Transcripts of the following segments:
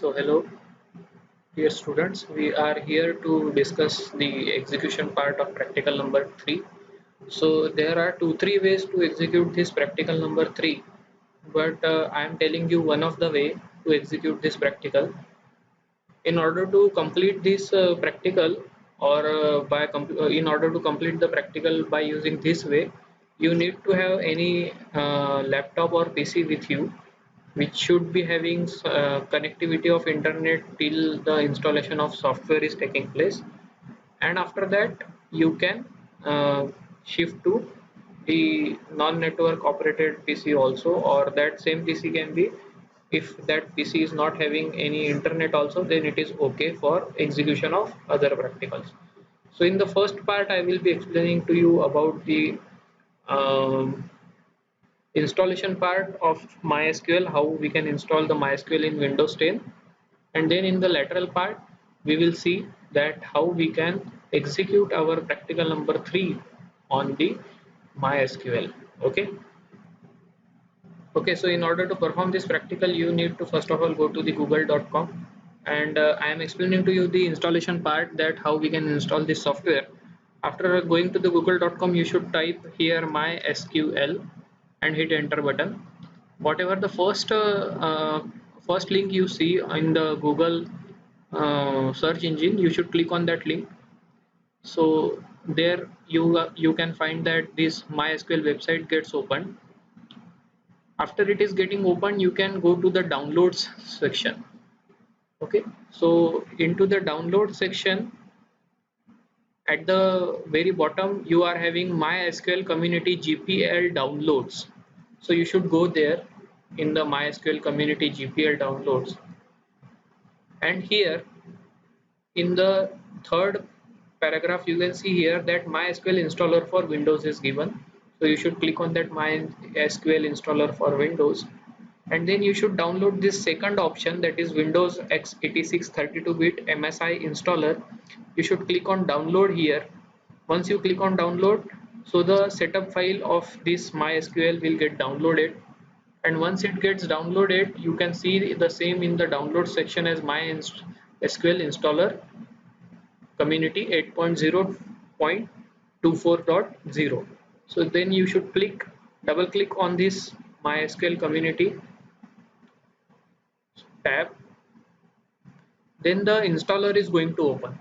So hello dear students, we are here to discuss the execution part of practical number 3. So there are three ways to execute this practical number 3, but I am telling you one of the way to execute this practical. In order to complete this practical or in order to complete the practical by using this way, you need to have any laptop or PC with you which should be having connectivity of internet till the installation of software is taking place, and after that you can shift to the non-network operated PC also, or that same PC can be, if that PC is not having any internet also, then it is okay for execution of other practicals. So in the first part I will be explaining to you about the um, installation part of MySQL, how we can install the MySQL in Windows 10, and then in the lateral part we will see that how we can execute our practical number 3 on the MySQL. Okay, so in order to perform this practical you need to first of all go to the google.com, and I am explaining to you the installation part, that how we can install this software. After going to the google.com you should type here MySQL and hit enter button. Whatever the first link you see in the Google search engine, you should click on that link. So there you can find that this MySQL website gets opened. After it is getting open, you can go to the downloads section. Okay, so into the download section, at the very bottom you are having MySQL community GPL downloads. So you should go there in the MySQL community GPL downloads, and here in the third paragraph you can see here that MySQL installer for Windows is given. So you should click on that MySQL installer for Windows, and then you should download this second option, that is Windows x86 32-bit MSI installer. You should click on download here. Once you click on download, so the setup file of this MySQL will get downloaded, and once it gets downloaded you can see the same in the download section as MySQL installer community 8.0.24.0. so then you should double click on this MySQL community tab, then the installer is going to open.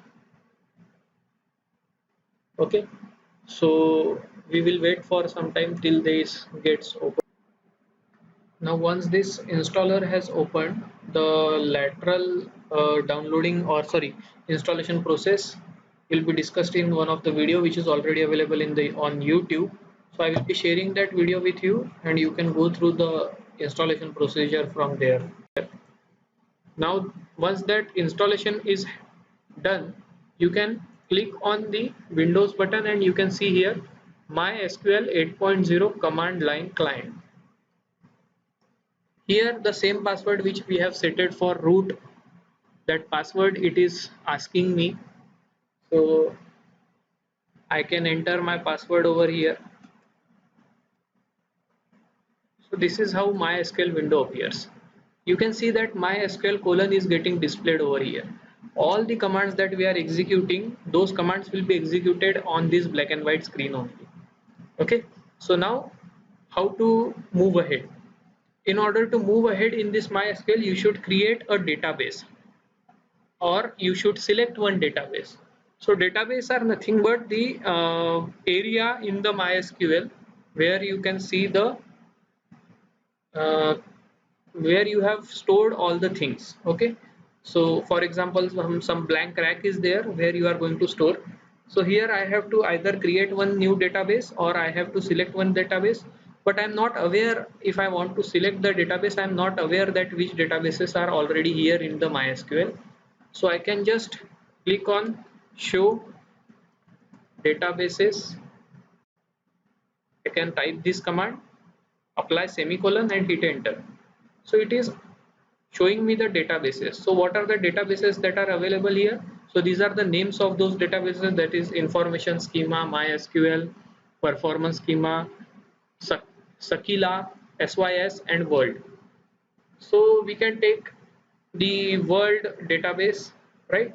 Okay, so we will wait for some time till this gets open. Now once this installer has opened, the lateral downloading, or sorry, installation process will be discussed in one of the video which is already available in the on YouTube. So I will be sharing that video with you, and you can go through the installation procedure from there. Now once that installation is done, you can click on the Windows button, and you can see here MySQL 8.0 command line client. Here the same password which we have set it for root, that password it is asking me, so I can enter my password over here. So this is how MySQL window appears. You can see that MySQL colon is getting displayed over here. All the commands that we are executing, those commands will be executed on this black and white screen only. Okay, so now how to move ahead? In order to move ahead in this MySQL, you should create a database, or you should select one database. So database are nothing but the area in the MySQL where you can see the uh, where you have stored all the things. Okay, so for example some blank rack is there where you are going to store. So here I have to either create one new database or I have to select one database, but I'm not aware, if I want to select the database, I'm not aware that which databases are already here in the MySQL. So I can just click on show databases. I can type this command, apply semicolon and hit enter. So it is showing me the databases. So what are the databases that are available here? So these are the names of those databases, that is information schema, MySQL, performance schema, Sakila, SYS and world. So we can take the world database, right?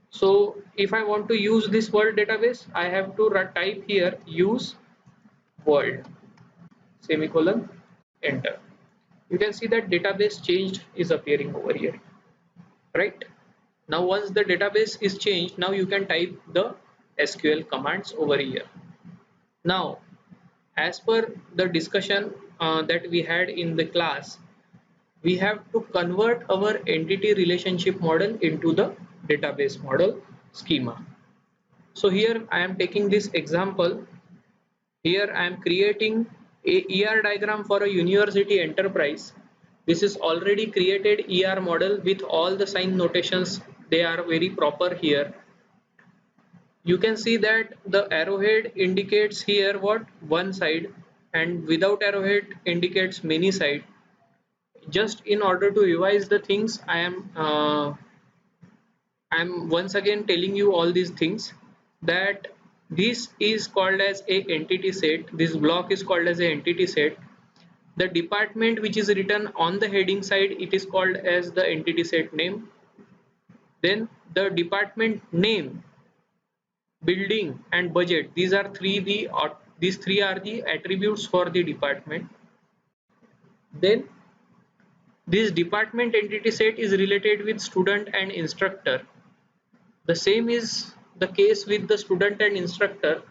So if I want to use this world database, I have to type here use world semicolon enter. You can see that database changed is appearing over here, right? Now once the database is changed, now you can type the SQL commands over here. Now as per the discussion that we had in the class, we have to convert our entity relationship model into the database model schema. So here I am taking this example. Here I am creating a ER diagram for a university enterprise. This is already created ER model with all the sign notations. They are very proper here. You can see that the arrowhead indicates here what one side, and without arrowhead indicates many side. Just in order to revise the things, I'm once again telling you all these things, that this is called as a entity set. This block is called as a entity set. The department which is written on the heading side, it is called as the entity set name. Then the department name, building and budget, these three are the attributes for the department. Then this department entity set is related with student and instructor. The same is the case with the student and instructor.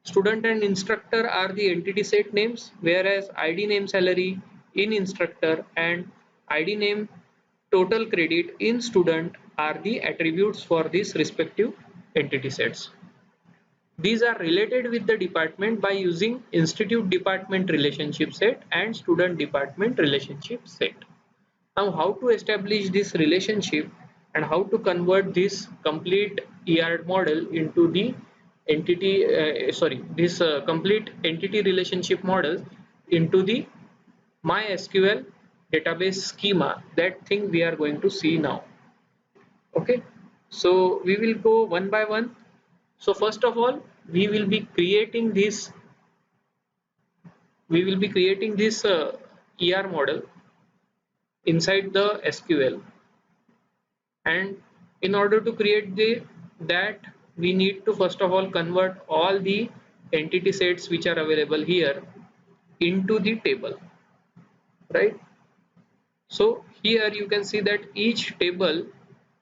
Student and instructor are the entity set names, whereas ID name salary in instructor and ID name total credit in student are the attributes for these respective entity sets. These are related with the department by using institute department relationship set and student department relationship set. Now how to establish this relationship and how to convert this complete ER model into the complete entity relationship model into the MySQL database schema, that thing we are going to see now. Okay, so we will go one by one. So first of all, we will be creating this ER model inside the SQL, and in order to create that, we need to first of all convert all the entity sets which are available here into the table, right? So here you can see that each table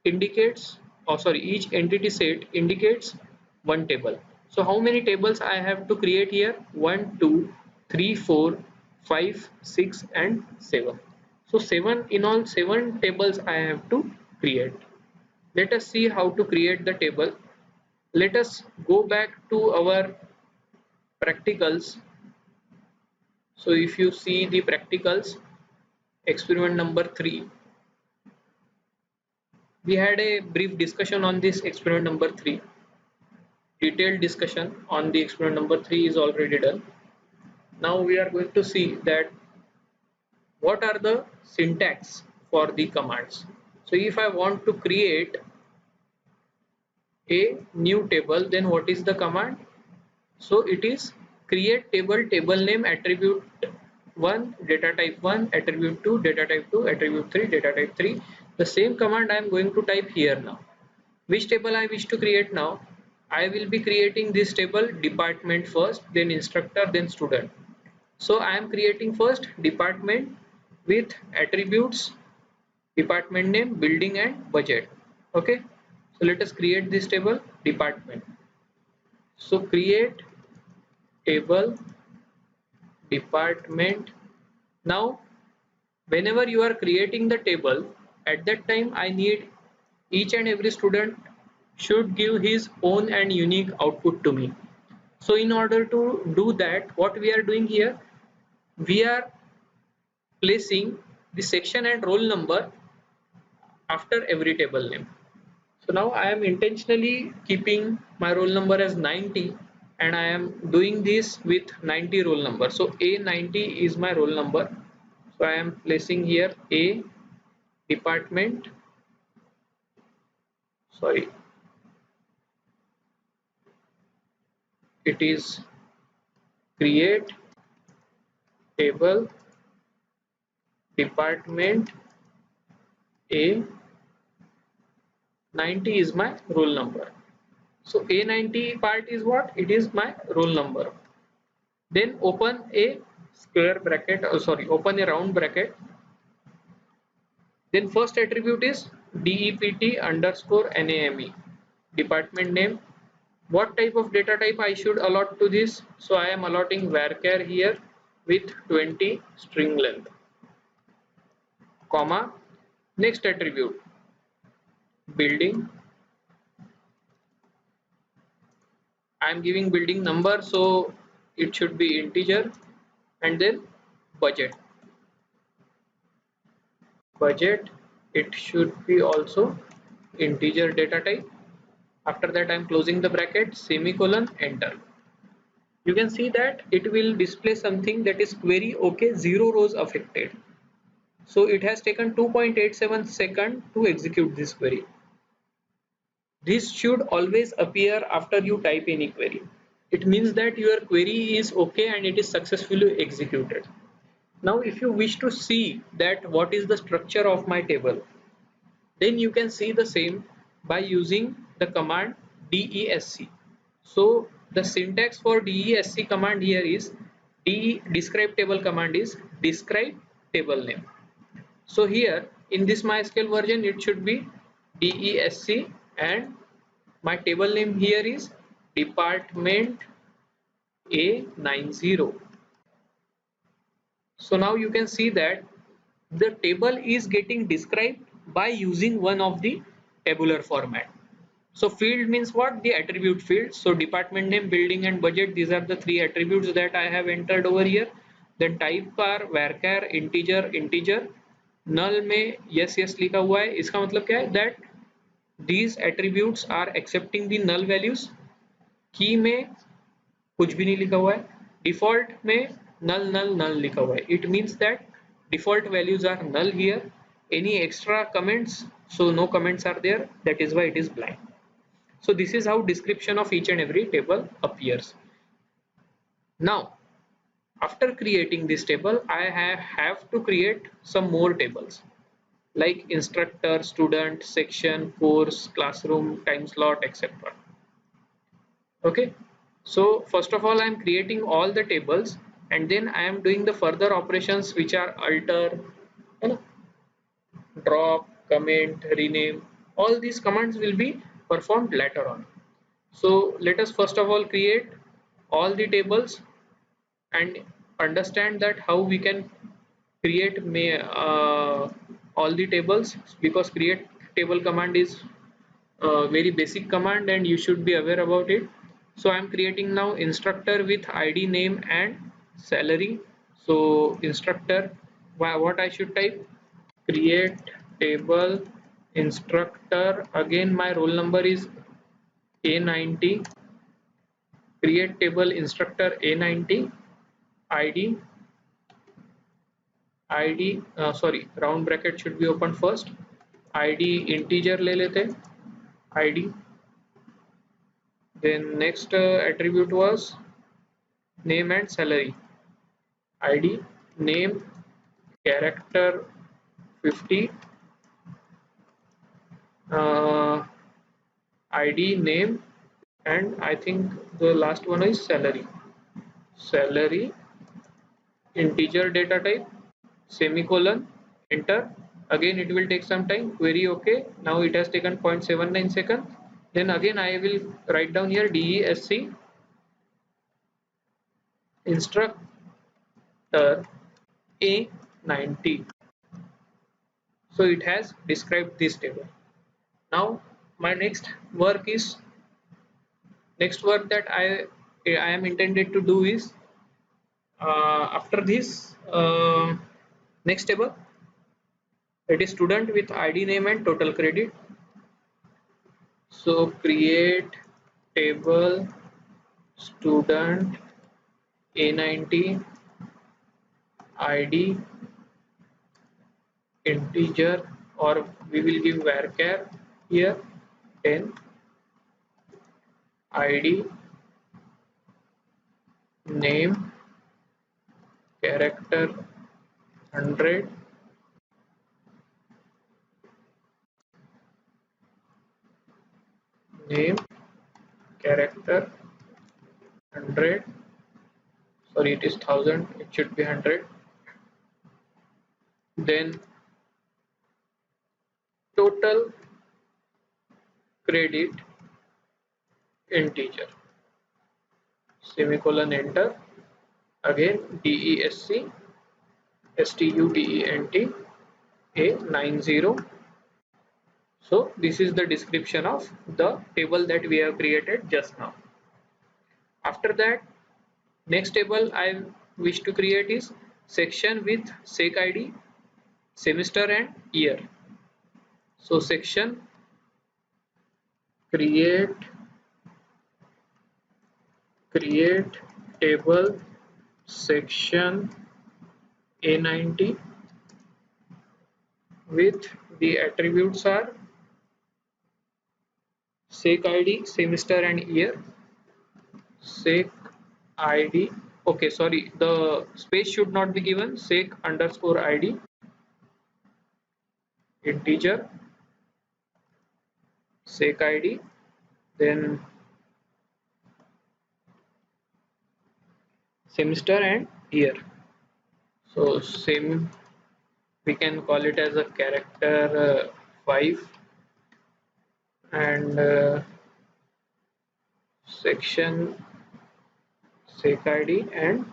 indicates, or sorry, each entity set indicates one table. So how many tables I have to create here? 1, 2, 3, 4, 5, 6 and 7. So 7, in all 7 tables I have to create. Let us see how to create the table. Let us go back to our practicals. So if you see the practicals, experiment number 3, we had a brief discussion on this experiment number 3. Detailed discussion on the experiment number 3 is already done. Now we are going to see that what are the syntax for the commands. So if I want to create a new table, then what is the command? So it is create table name attribute 1 data type 1 attribute 2 data type 2 attribute 3 data type 3. The same command I am going to type here now. Which table I wish to create now? I will be creating this table department first, then instructor, then student. So I am creating first department with attributes department name, building and budget. Okay, so let us create this table department. So create table department. Now whenever you are creating the table, at that time I need each and every student should give his own and unique output to me. So in order to do that, what we are doing here, we are placing the section and roll number after every table name. So now I am intentionally keeping my roll number as 90, and I am doing this with 90 roll number. So A90 is my roll number. So I am placing here A department, sorry, it is create table department A90 is my roll number. So A90 part is what? It is my roll number. Then open a square bracket, open a round bracket. Then first attribute is DEPT underscore NAME, department name. What type of data type I should allot to this? So I am allotting varchar here with 20 string length, comma. Next attribute, building. I am giving building number, so it should be integer. And then budget. Budget, it should be also integer data type. After that I am closing the bracket, semicolon, enter. You can see that it will display something that is query okay, 0 rows affected. So it has taken 2.87 seconds to execute this query. This should always appear after you type any query. It means that your query is okay and it is successfully executed. Now if you wish to see that what is the structure of my table, then you can see the same by using the command desc. So the syntax for desc command here is describe table command is describe table name. So here in this MySQL version it should be desc and my table name here is department A90. So now you can see that the table is getting described by using one of the tabular format. So field means what? The attribute field. So department name, building and budget, these are the three attributes that I have entered over here. Then type are varchar, integer. null में yes yes लिखा हुआ है, इसका मतलब क्या है? That these attributes are accepting the null values. Key में कुछ भी नहीं लिखा हुआ है, डिफॉल्ट में null null null लिखा हुआ है. It means that default values are null here. Any extra comments? So no comments are there, that is why it is blank. So this is how description of each and every table appears. Now after creating this table I have to create some more tables like instructor, student, section, course, classroom, time slot, etc. Okay, so first of all I am creating all the tables and then I am doing the further operations which are alter, you know, drop, comment, rename. All these commands will be performed later on. So let us first of all create all the tables and understand that how we can create all the tables, because create table command is a very basic command and you should be aware about it. So I am creating now instructor with ID, name and salary. So instructor, what I should type? Create table instructor. Again my roll number is A90. Create table instructor A90. ID, sorry, round bracket should be opened first. ID integer ले लेते हैं, ID. Then next attribute was name and salary. ID, name, character 50, ID, name, and I think the last one is salary. Salary, integer data type, semicolon, enter. Again it will take some time, query okay. Now it has taken 0.79 seconds. Then again I will write down here desc instructor A90. So it has described this table. Now my next work that I am intended to do is after this next table, it is student with ID, name and total credit. So create table student A90 ID integer, or we will give varchar here 10, ID, name, character 100, name character 100, sorry it is 1000, it should be 100. Then total credit integer, semicolon, enter. Again DESC STUDENT A90. So this is the description of the table that we have created just now. After that, next table I wish to create is section with sec id, semester and year. So section create table section A90 with the attributes are sec id, semester and year. Sec id, okay, sorry, the space should not be given. Sec underscore id integer, sec id, then semester and year. So same, we can call it as a character 5, and section sec id and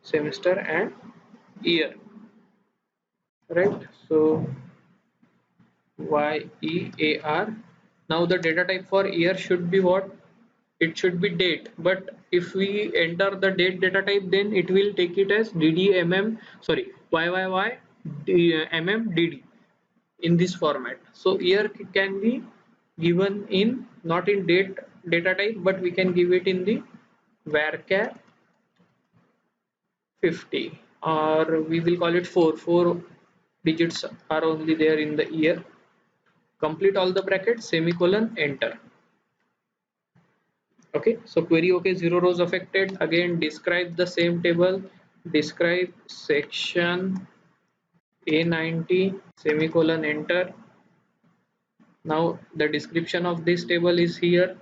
semester and year, right? So year. Now the data type for year should be what? It should be date, but if we enter the date data type, then it will take it as dd sorry dd in this format. So year can be given in not in date data type, but we can give it in the varchar 50, or we will call it 4 digits are only there in the year. Complete all the brackets, semicolon, enter. Okay, so query okay, 0 rows affected. Again describe the same table, describe section A90, semicolon, enter. Now the description of this table is here.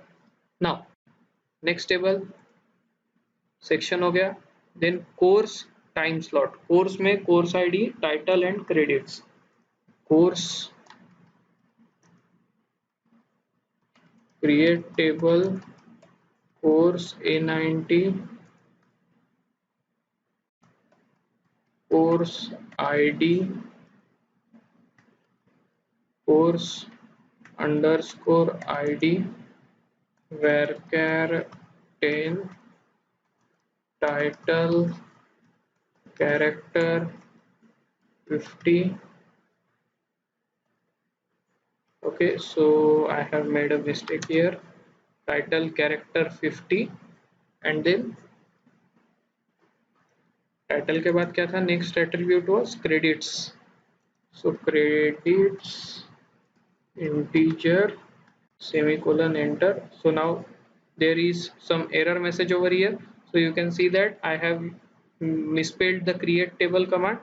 Now next table section हो गया. Then course time slot, course में course ID, title and credits. Course create table course A90 course ID course underscore ID varchar 10 title character 50. Okay, so I have made a mistake here. Title character 50, and then title के बाद क्या था? Next attribute was credits. So credits integer, semicolon, enter. So now there is some error message over here. So you can see that I have misspelled the create table command.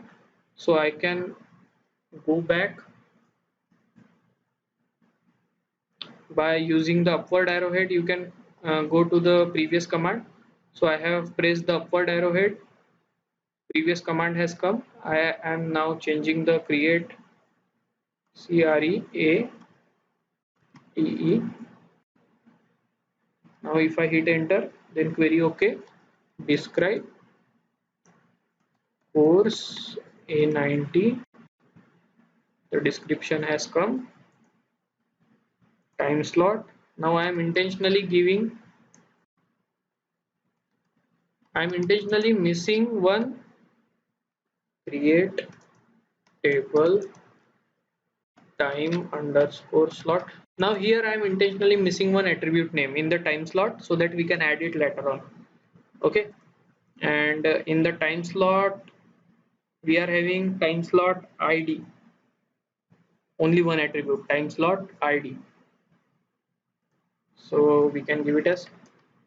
So I can go back by using the upward arrowhead. You can go to the previous command. So I have pressed the upward arrowhead, previous command has come. I am now changing the create CREATE. Now if I hit enter, then query okay, describe course A90, the description has come, time slot. Now I am intentionally missing one create table time underscore slot. Now here I am intentionally missing one attribute name in the time slot so that we can add it later on. Okay, and in the time slot we are having time slot ID, only one attribute, time slot ID. So we can give it as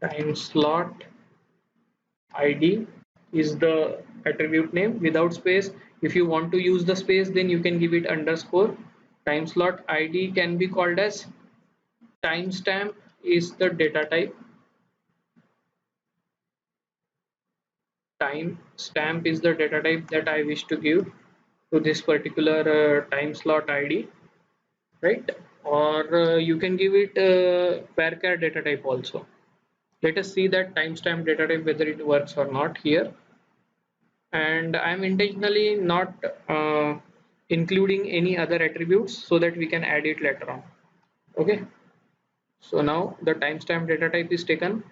time slot ID is the attribute name without space. If you want to use the space, then you can give it underscore. Time slot ID can be called as Timestamp is the data type. Timestamp is the data type that I wish to give to this particular time slot ID, right? Or you can give it varchar data type also. Let us see that timestamp data type whether it works or not here. And I'm intentionally not including any other attributes so that we can add it later on. Okay, so now the timestamp data type is taken.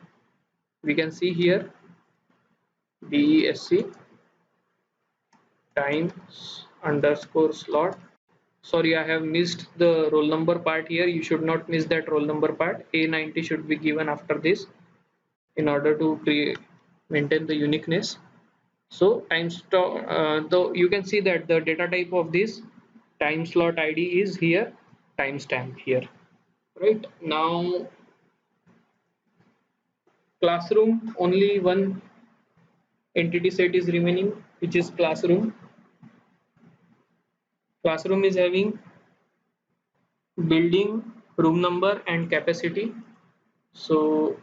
We can see here DESC times underscore slot. Sorry, I have missed the roll number part here. You should not miss that roll number part. A90 should be given after this in order to maintain the uniqueness. So though you can see that the data type of this time slot ID is here, timestamp here. Right now, classroom, only one entity set is remaining, which is classroom. Classroom is having building, room number, and capacity. So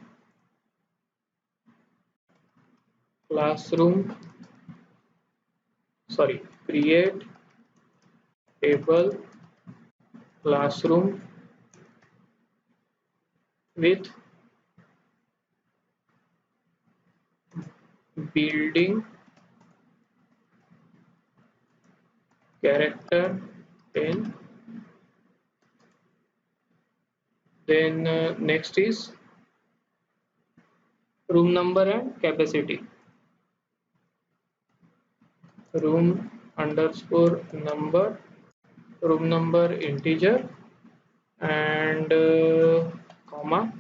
classroom, sorry, create table classroom with building character 10. Then next is room number and capacity. Room underscore number, room number integer, and comma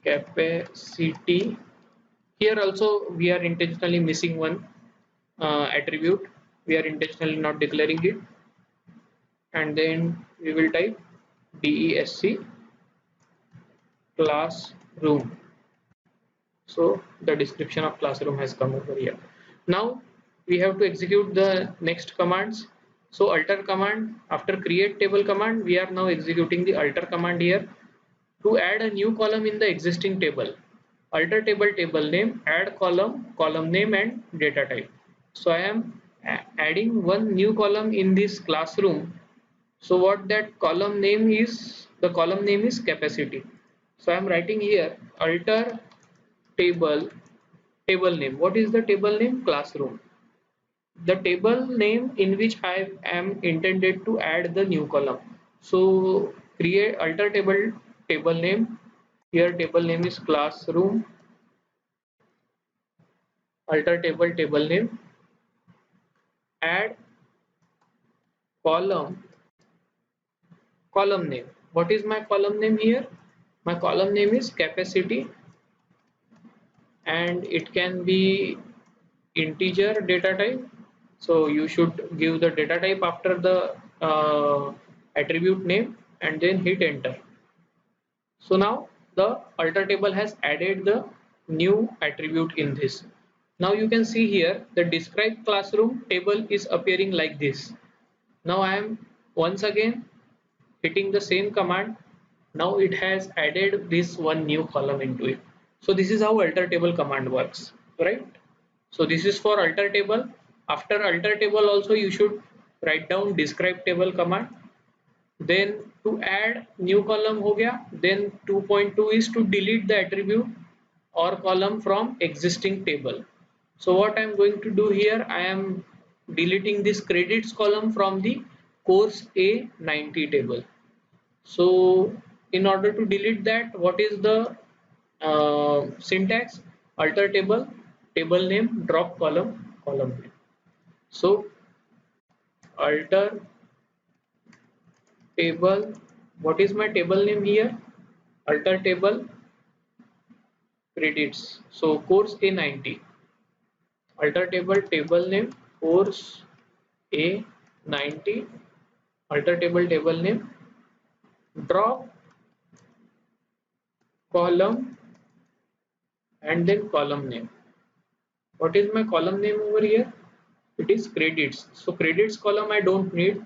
capacity. Here also we are intentionally missing one attribute. We are intentionally not declaring it, and then we will type DESC classroom. So the description of classroom has come over here. Now we have to execute the next commands. So alter command, after create table command, we are now executing the alter command here to add a new column in the existing table. Alter table, table name, add column, column name, and data type. So I am adding one new column in this classroom. So what that column name is, the column name is capacity. So I am writing here alter table, table name. What is the table name? Classroom. The table name in which I am intended to add the new column. So create alter table, table name. Here table name is classroom. Alter table, table name. Add column, column name. What is my column name here? My column name is capacity, and it can be integer data type. So you should give the data type after the attribute name and then hit enter. So now the alter table has added the new attribute in this. Now you can see here the describe classroom table is appearing like this. Now I am once again hitting the same command. Now it has added this one new column into it. So this is how alter table command works, right? So this is for alter table. After alter table also you should write down describe table command. Then to add new column ho gaya. Then 2.2 is to delete the attribute or column from existing table. So what I am going to do here, I am deleting this credits column from the course A90 table. So in order to delete that, what is the syntax? Alter table, table name, drop column, column name. So alter table, what is my table name here? Alter table credits. So course A90. Alter table, table name, course A90. Alter table, table name, drop column, and then column name. What is my column name over here? It is credits. So credits column I don't need.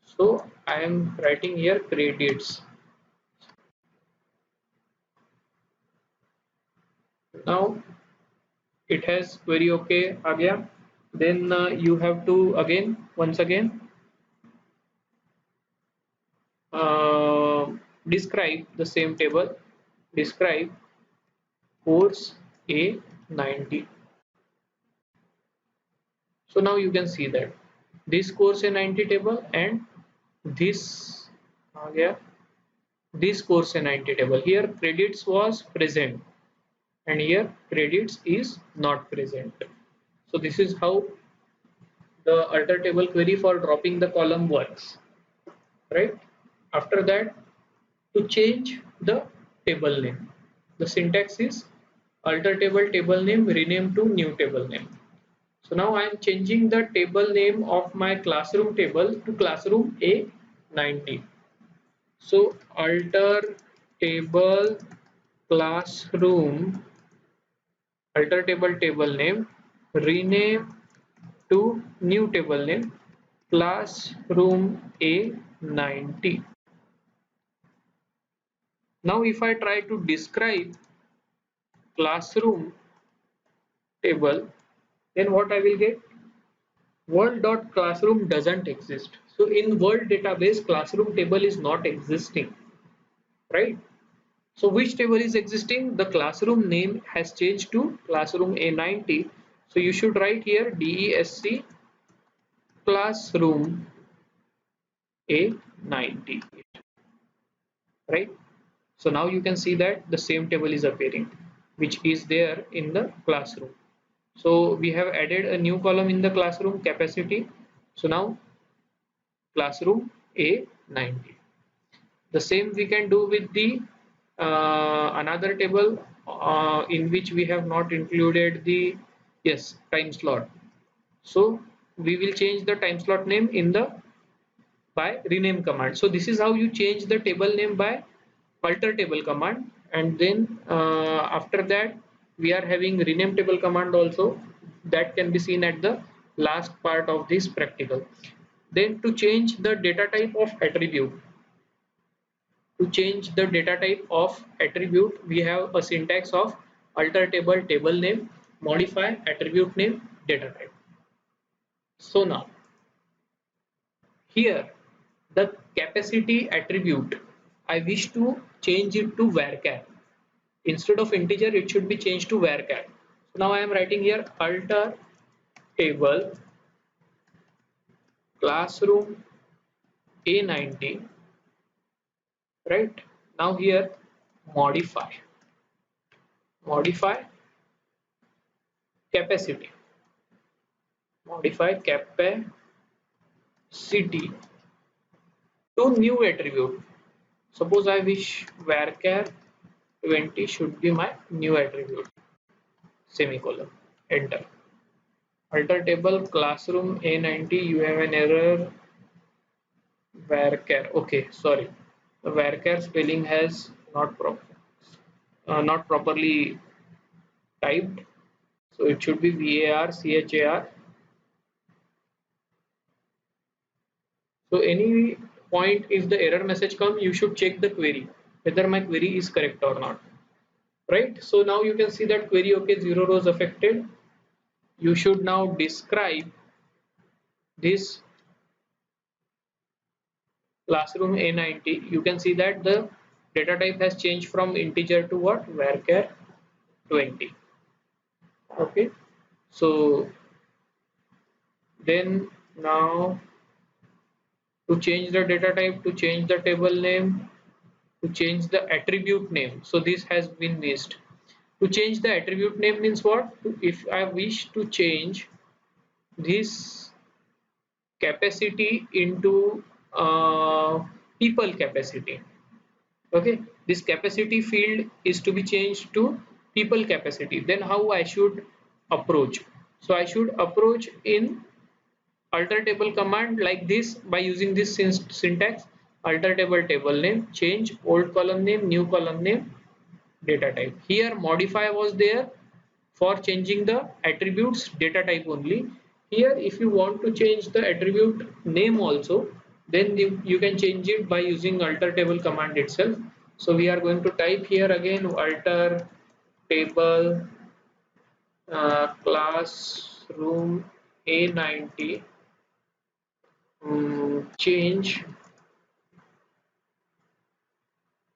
So I am writing here credits. Now it has query okay आ गया. Then you have to again once again describe the same table. Describe course A90. So now you can see that this course A90 table and this yeah, this course A90 table. Here credits was present and here credits is not present. So this is how the alter table query for dropping the column works, right? After that, to change the table name, the syntax is alter table name rename to new table name. So now I am changing the table name of my classroom table to classroom A90. So alter table classroom, alter table name, rename to new table name, classroom A90. Now if I try to describe classroom table, then what I will get? World.classroom doesn't exist. So in World database, classroom table is not existing, right? So which table is existing? The classroom name has changed to classroom A90. So you should write here DESC classroom A90, right? So now you can see that the same table is appearing, which is there in the classroom. So we have added a new column in the classroom capacity. So now classroom A90. The same we can do with the another table in which we have not included the time slot. So we will change the time slot name in the by rename command. So this is how you change the table name by alter table command, and then after that we are having rename table command also, that can be seen at the last part of this practical. Then to change the data type of attribute, to change the data type of attribute, we have a syntax of alter table name, modify attribute name, data type. So now here the capacity attribute, I wish to change it to varchar. Instead of integer, it should be changed to varchar. So now I am writing here alter table classroom A90, right? Now here modify capacity, modify capacity to new attribute. Suppose I wish varchar 20 should be my new attribute, semicolon, enter. Alter table classroom A90, you have an error, varchar. Okay, sorry, the varchar spelling has not properly typed, so it should be varchar. So any point if the error message come, you should check the query whether my query is correct or not, right? So now you can see that query okay, 0 rows affected. You should now describe this classroom A90. You can see that the data type has changed from integer to what? Varchar 20. Okay, so then now to change the data type, to change the table name, to change the attribute name, so this has been missed. To change the attribute name means what? If I wish to change this capacity into people capacity, okay, this capacity field is to be changed to people capacity, then how I should approach? So I should approach in alter table command like this by using this syntax: alter table name, change old column name, new column name, data type. Here modify was there for changing the attributes data type only. Here if you want to change the attribute name also, then you can change it by using alter table command itself. So we are going to type here again alter table classroom A90, change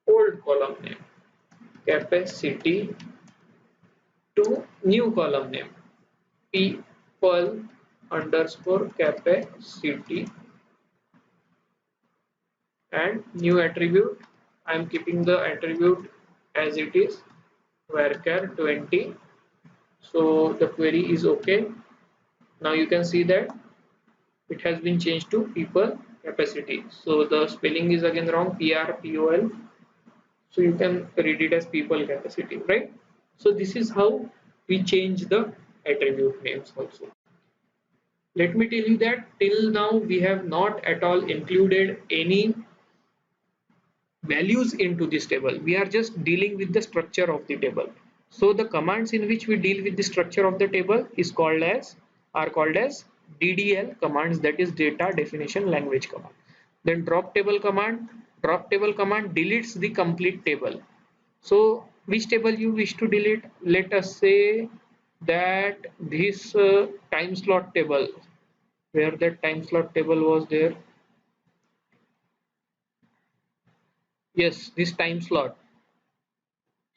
old column name capacity to new column name people underscore capacity, and new attribute I am keeping the attribute as it is varchar 20. So the query is okay. Now you can see that it has been changed to people capacity. So the spelling is again wrong, PRPOL. So you can read it as people capacity, right? So this is how we change the attribute names also. Let me tell you that till now we have not at all included any values into this table. We are just dealing with the structure of the table. So the commands in which we deal with the structure of the table is called as DDL commands, that is data definition language command. Then drop table command deletes the complete table. So which table you wish to delete? Let us say that this time slot table, where that time slot table was there. Yes, this time slot.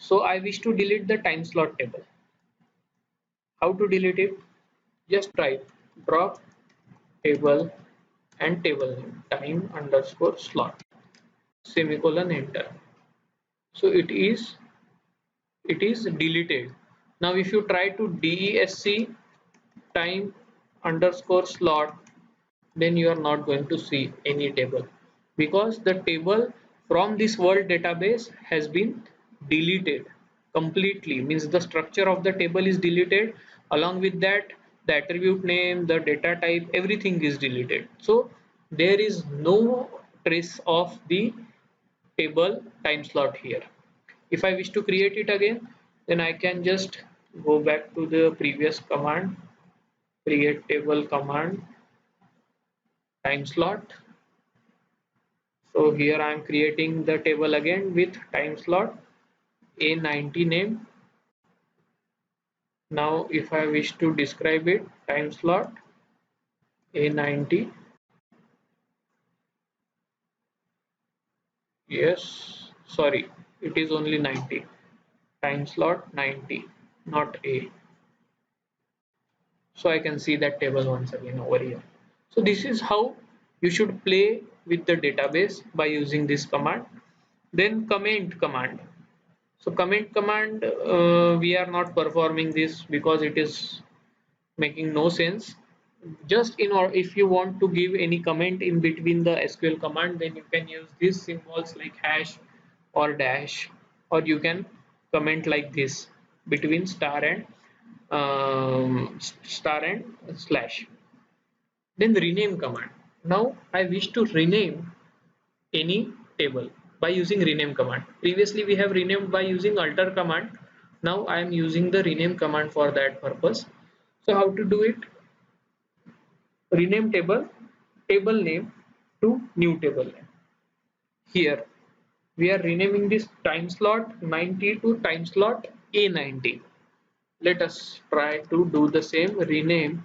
So I wish to delete the time slot table. How to delete it? Just type drop table and table name time underscore slot semicolon enter. So it is deleted. Now if you try to DESC time underscore slot, then you are not going to see any table, because the table from this world database has been deleted completely. Means the structure of the table is deleted, along with that the attribute name, the data type, everything is deleted. So there is no trace of the table time slot here. If I wish to create it again, then I can just go back to the previous command, create table command, time slot. So here I am creating the table again with time slot A90 name. Now if I wish to describe it, time slot A90, yes, sorry, it is only 90, time slot 90, not A. So I can see that table once again over here. So this is how you should play with the database by using this command. Then comment command. So comment command, we are not performing this because it is making no sense. Just in, or if you want to give any comment in between the SQL command, then you can use these symbols like hash or dash, or you can comment like this between star and slash. Then the rename command. Now I wish to rename any table by using rename command. Previously we have renamed by using alter command. Now I am using the rename command for that purpose. So how to do it? Rename table name to new table name. Here we are renaming this time slot 90 to time slot A90. Let us try to do the same. Rename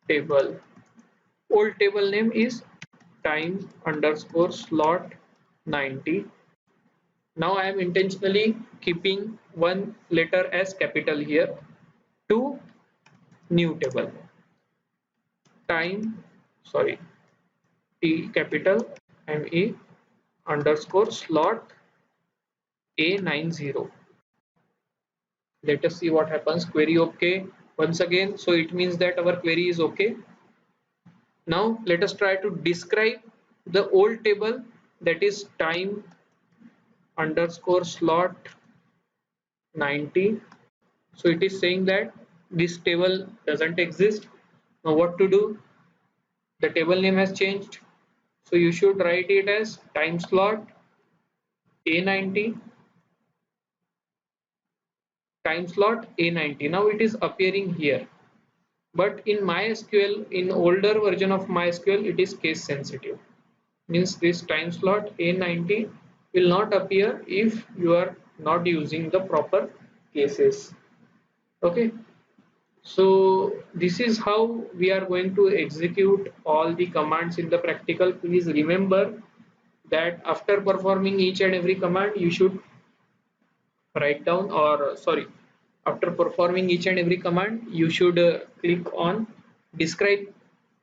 table. Old table name is time underscore slot 90. Now I am intentionally keeping one letter as capital here. To new table time, sorry, T capital ME underscore slot A90. Let us see what happens. Query okay once again. So it means that our query is okay. Now let us try to describe the old table, that is time underscore slot 90. So it is saying that this table doesn't exist. Now what to do? The table name has changed. So you should write it as time slot A90, time slot A90. Now it is appearing here. But in MySQL, in older version of MySQL, it is case sensitive. Means this time slot A90 will not appear if your not using the proper cases. Okay, so this is how we are going to execute all the commands in the practical. Please remember that after performing each and every command you should write down, or sorry, after performing each and every command you should click on describe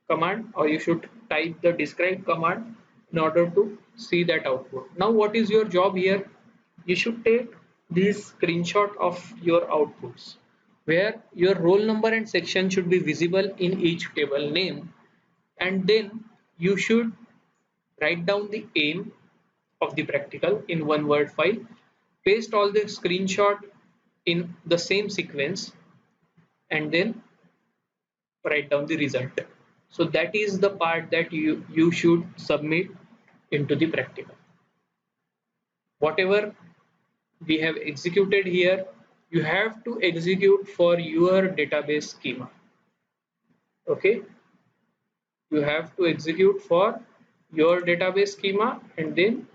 command, or you should type the describe command in order to see that output. Now what is your job here? You should take this screenshot of your outputs where your roll number and section should be visible in each table name, and then you should write down the aim of the practical in one word file, paste all the screenshot in the same sequence, and then write down the result. So that is the part that you should submit into the practical. Whatever we have executed here, you have to execute for your database schema. Okay, you have to execute for your database schema, and then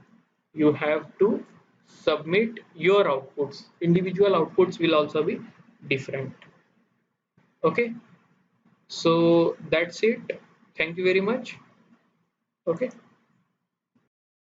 you have to submit your outputs. Individual outputs will also be different. Okay, so that's it. Thank you very much. Okay.